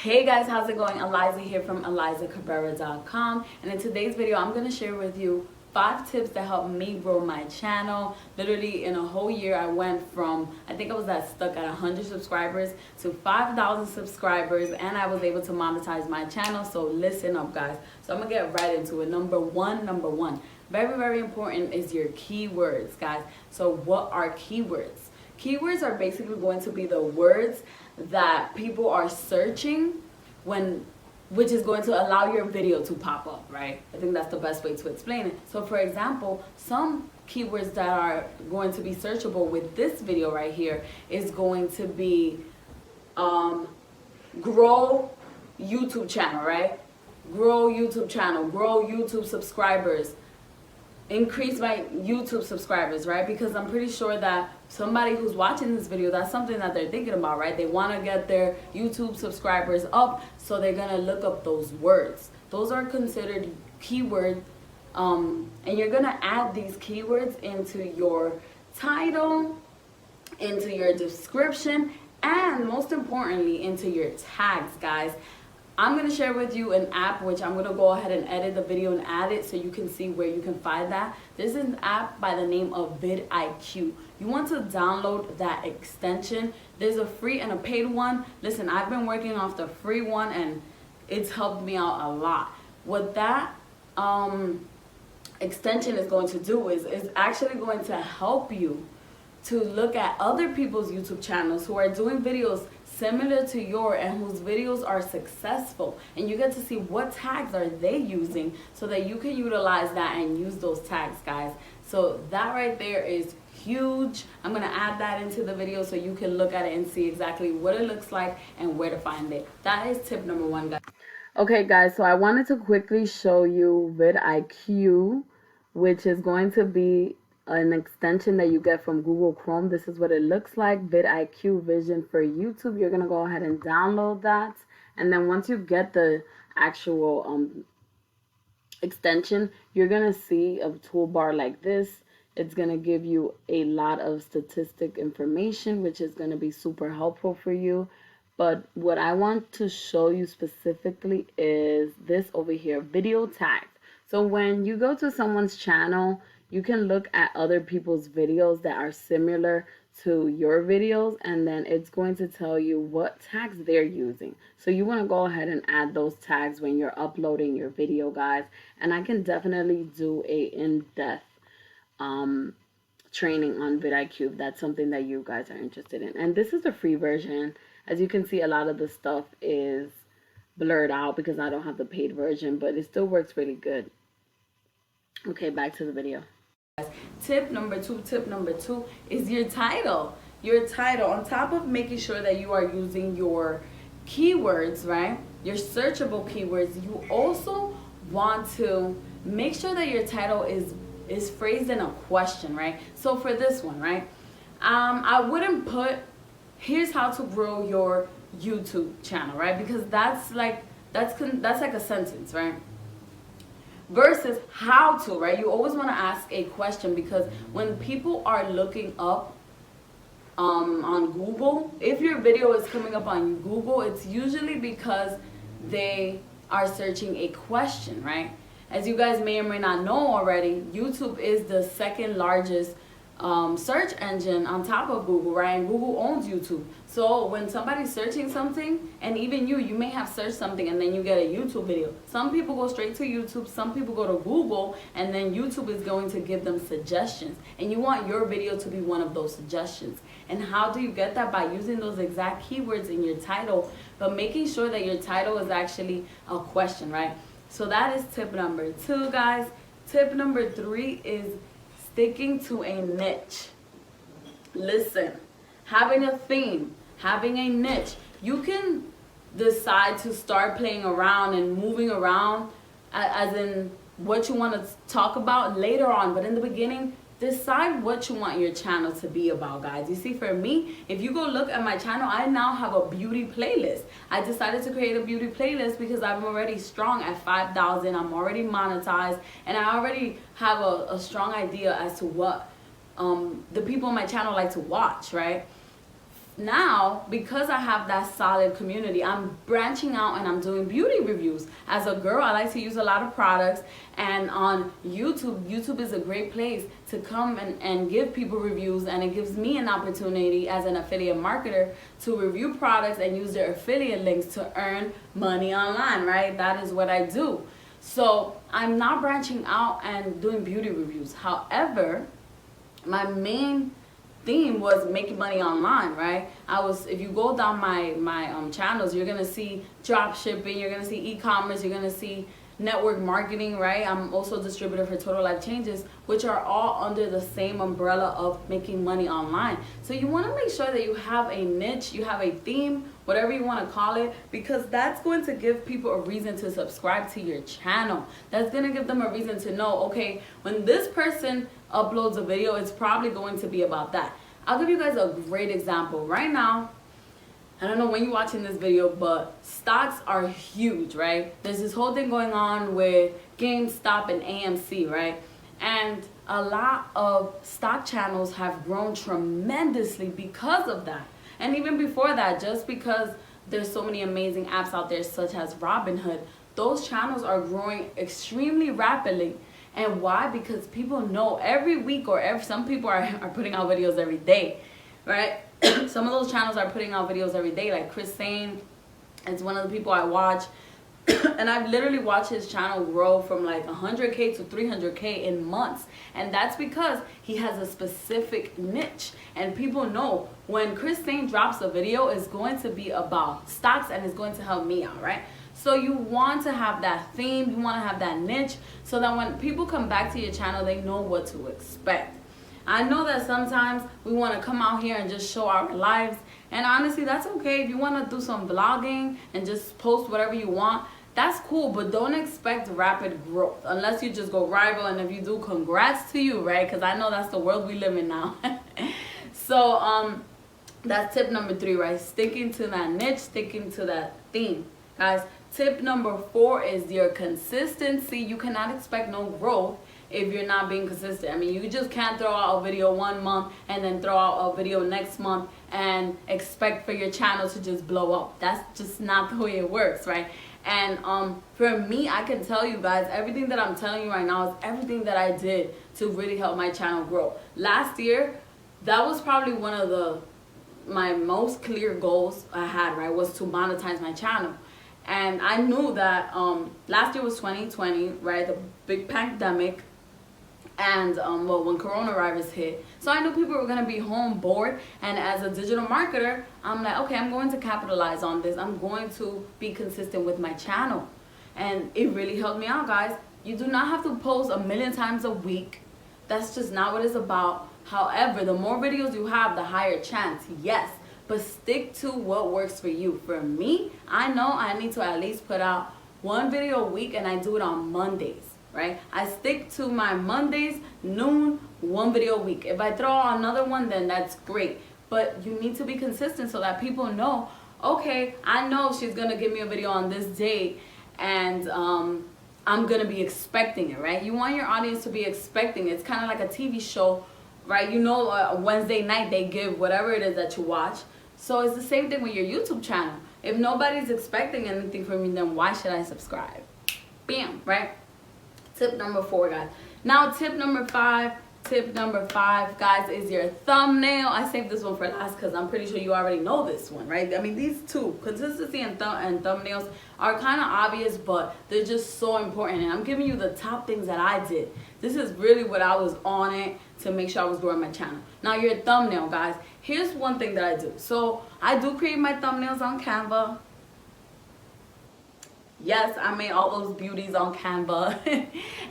Hey guys, how's it going? Eliza here from elizacabrera.com, and in today's video I'm going to share with you 5 tips that helped me grow my channel. Literally in a whole year I went from, I think I was stuck at 100 subscribers to 5,000 subscribers, and I was able to monetize my channel. So listen up guys. So I'm going to get right into it. Number one, very important is your keywords, guys. So what are keywords? Keywords are basically going to be the words that people are searching which is going to allow your video to pop up, right? I think that's the best way to explain it. So for example, some keywords that are going to be searchable with this video right here is going to be grow YouTube channel, right? Grow YouTube channel, grow YouTube subscribers, increase my YouTube subscribers, right? Because I'm pretty sure that somebody who's watching this video, that's something that they're thinking about, right? They want to get their YouTube subscribers up, so they're gonna look up those words. Those are considered keywords, and you're gonna add these keywords into your title, into your description, and most importantly into your tags, guys. I'm going to share with you an app which I'm going to go ahead and edit the video and add it so you can see where you can find that. This is an app by the name of vidIQ. You want to download that extension. There's a free and a paid one. Listen, I've been working off the free one and it's helped me out a lot. What that extension is going to do is actually going to help you to look at other people's YouTube channels who are doing videos similar to yours and whose videos are successful, and you get to see what tags are they using so that you can utilize that and use those tags, guys. So that right there is huge. I'm gonna add that into the video so you can look at it and see exactly what it looks like and where to find it. That is tip number 1, guys. Okay guys, so I wanted to quickly show you vidIQ, which is going to be an extension that you get from Google Chrome. This is what it looks like, vidIQ Vision for YouTube. You're gonna go ahead and download that, and then once you get the actual extension, you're gonna see a toolbar like this. It's gonna give you a lot of statistic information, which is gonna be super helpful for you. But what I want to show you specifically is this over here, video tags. So when you go to someone's channel, you can look at other people's videos that are similar to your videos, and then it's going to tell you what tags they're using. So you want to go ahead and add those tags when you're uploading your video, guys. And I can definitely do a in-depth training on vidIQ if that's something that you guys are interested in. And this is the free version. As you can see, a lot of the stuff is blurred out because I don't have the paid version, but it still works really good. Okay, back to the video. Tip number two is your title. Your title, on top of making sure that you are using your keywords, right? Your searchable keywords, you also want to make sure that your title is phrased in a question, right? So for this one, right? I wouldn't put, here's how to grow your YouTube channel, right? Because that's like a sentence, right? Versus how to, right? You always want to ask a question, because when people are looking up on Google, if your video is coming up on Google, it's usually because they are searching a question, right? As you guys may or may not know already, YouTube is the second largest search engine on top of Google, right? And Google owns YouTube. So when somebody's searching something, and even you may have searched something and then you get a YouTube video. Some people go straight to YouTube, some people go to Google, and then YouTube is going to give them suggestions. And you want your video to be one of those suggestions. And how do you get that? By using those exact keywords in your title, but making sure that your title is actually a question, right? So that is tip number 2, guys. Tip number 3 is sticking to a niche. Listen, having a theme, having a niche. You can decide to start playing around and moving around as in what you want to talk about later on, but in the beginning, decide what you want your channel to be about, guys. You see, for me, if you go look at my channel, I now have a beauty playlist. I decided to create a beauty playlist because I'm already strong at 5,000. I'm already monetized, and I already have a strong idea as to what the people on my channel like to watch, right? now, because I have that solid community, I'm branching out and I'm doing beauty reviews. As a girl, I like to use a lot of products, and on YouTube is a great place to come and give people reviews, and it gives me an opportunity as an affiliate marketer to review products and use their affiliate links to earn money online, right? That is what I do. So I'm not branching out and doing beauty reviews. However, my main theme was making money online, right? If you go down my channels, you're gonna see drop shipping, you're gonna see e-commerce, you're gonna see network marketing, right? I'm also a distributor for Total Life Changes, which are all under the same umbrella of making money online. So you want to make sure that you have a niche, you have a theme, whatever you want to call it, because that's going to give people a reason to subscribe to your channel. That's going to give them a reason to know, okay, when this person uploads a video, it's probably going to be about that. I'll give you guys a great example. Right now, I don't know when you're watching this video, but stocks are huge, right? There's this whole thing going on with GameStop and AMC, right? And a lot of stock channels have grown tremendously because of that. And even before that, just because there's so many amazing apps out there such as Robinhood, those channels are growing extremely rapidly. And why? Because people know every week, or some people are putting out videos every day, right? Some of those channels are putting out videos every day, like Chris Sane is one of the people I watch. And I've literally watched his channel grow from like 100K to 300K in months. And that's because he has a specific niche. And people know when Chris Sane drops a video, it's going to be about stocks and it's going to help me out, right? So you want to have that theme, you want to have that niche, so that when people come back to your channel, they know what to expect. I know that sometimes we want to come out here and just show our lives, and honestly, that's okay. If you want to do some vlogging and just post whatever you want, that's cool, but don't expect rapid growth unless you just go viral. And if you do, congrats to you, right? Because I know that's the world we live in now. So that's tip number 3, right? Sticking to that niche, sticking to that theme, guys. Tip number 4 is your consistency. You cannot expect no growth if you're not being consistent. I mean, you just can't throw out a video one month and then throw out a video next month and expect for your channel to just blow up. That's just not the way it works, right? And for me, I can tell you guys, everything that I'm telling you right now is everything that I did to really help my channel grow. Last year, that was probably one of my most clear goals I had, right, was to monetize my channel. And I knew that last year was 2020, right, the big pandemic, and well, when coronavirus hit. So I knew people were going to be home bored, and as a digital marketer, I'm like, okay, I'm going to capitalize on this. I'm going to be consistent with my channel. And it really helped me out, guys. You do not have to post 1,000,000 times a week. That's just not what it's about. However, the more videos you have, the higher chance, yes. But stick to what works for you. For me, I know I need to at least put out 1 video a week, and I do it on Mondays, right? I stick to my Mondays, noon, 1 video a week. If I throw out another one, then that's great. But you need to be consistent so that people know, okay, I know she's going to give me a video on this date, and I'm going to be expecting it, right? You want your audience to be expecting it. It's kind of like a TV show, right? You know, Wednesday night they give whatever it is that you watch. So it's the same thing with your YouTube channel. If nobody's expecting anything from you, then why should I subscribe? Bam, right? Tip number 4, guys. Now tip number 5, guys, is your thumbnail. I saved this one for last because I'm pretty sure you already know this one, right? I mean, these two, consistency and thumbnails, are kind of obvious, but they're just so important. And I'm giving you the top things that I did. This is really what I was on it to make sure I was growing my channel. Now your thumbnail, guys. Here's one thing that I do. So I do create my thumbnails on Canva. Yes, I made all those beauties on Canva.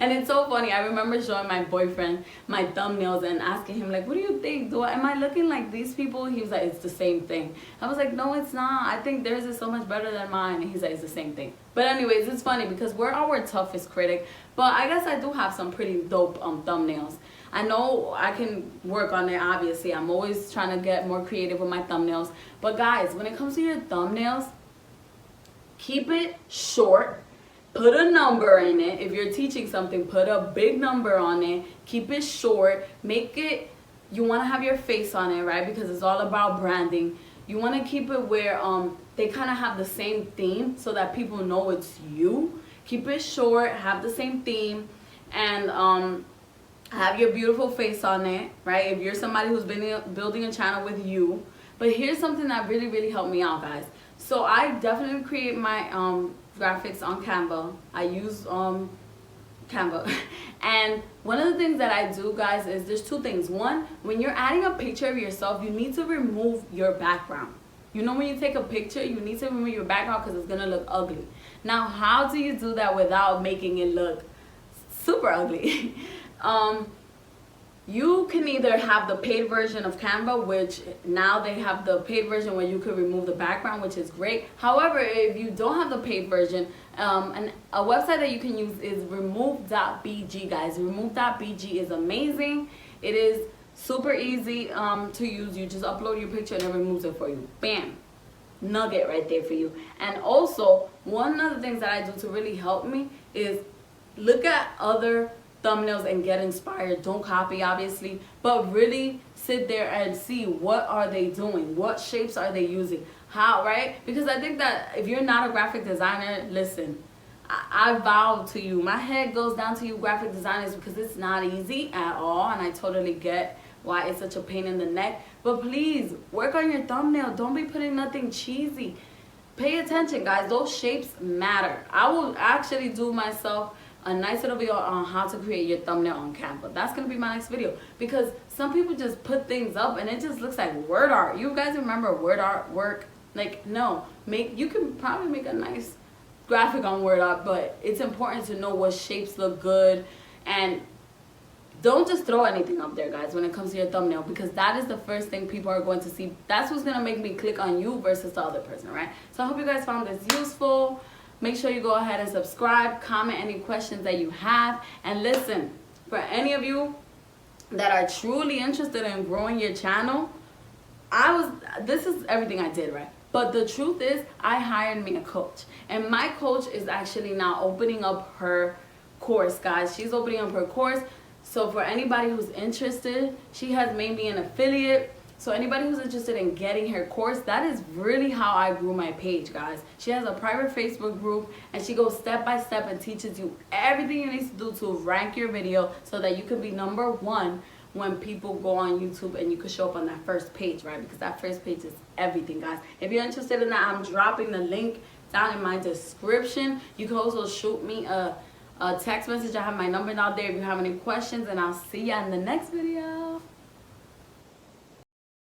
And it's so funny. I remember showing my boyfriend my thumbnails and asking him, like, what do you think? Am I looking like these people? He was like, it's the same thing. I was like, no, it's not. I think theirs is so much better than mine. And he's like, it's the same thing. But anyways, it's funny because we're our toughest critic. But I guess I do have some pretty dope thumbnails. I know I can work on it, obviously. I'm always trying to get more creative with my thumbnails. But guys, when it comes to your thumbnails, keep it short. Put a number in it. If you're teaching something, put a big number on it. Keep it short. Make it, you want to have your face on it, right? Because it's all about branding. You want to keep it where they kind of have the same theme so that people know it's you. Keep it short, have the same theme, and have your beautiful face on it, right? If you're somebody who's been building a channel with you. But here's something that really, really helped me out, guys. So I definitely create my graphics on Canva. I use Canva. And one of the things that I do, guys, is there's two things. One, when you're adding a picture of yourself, you need to remove your background. You know, when you take a picture, you need to remove your background because it's going to look ugly. Now, how do you do that without making it look super ugly? You can either have the paid version of Canva, which now they have the paid version where you can remove the background, which is great. However, if you don't have the paid version, and a website that you can use is remove.bg, guys. Remove.bg is amazing. It is super easy to use. You just upload your picture and it removes it for you. Bam. Nugget right there for you. And also, one of the things that I do to really help me is look at other thumbnails and get inspired. Don't copy, obviously, but really sit there and see what are they doing, what shapes are they using, how, right? Because I think that if you're not a graphic designer, listen, I vow to you, my head goes down to you graphic designers, because it's not easy at all, and I totally get why it's such a pain in the neck. But please work on your thumbnail. Don't be putting nothing cheesy. Pay attention, guys. Those shapes matter. I will actually do myself a nice little video on how to create your thumbnail on Canva. That's gonna be my next video, because some people just put things up and it just looks like word art. You guys remember word art work? Like, no, you can probably make a nice graphic on word art, but it's important to know what shapes look good, and don't just throw anything up there, guys, when it comes to your thumbnail, because that is the first thing people are going to see. That's what's gonna make me click on you versus the other person, right? So I hope you guys found this useful. Make sure you go ahead and subscribe, comment any questions that you have, and listen, for any of you that are truly interested in growing your channel, this is everything I did, right? But the truth is, I hired me a coach, and my coach is actually now opening up her course, guys. She's opening up her course. So for anybody who's interested, she has made me an affiliate. So anybody who's interested in getting her course, that is really how I grew my page, guys. She has a private Facebook group, and she goes step by step and teaches you everything you need to do to rank your video so that you can be #1 when people go on YouTube, and you can show up on that first page, right? Because that first page is everything, guys. If you're interested in that, I'm dropping the link down in my description. You can also shoot me a text message. I have my number down there if you have any questions, and I'll see you in the next video.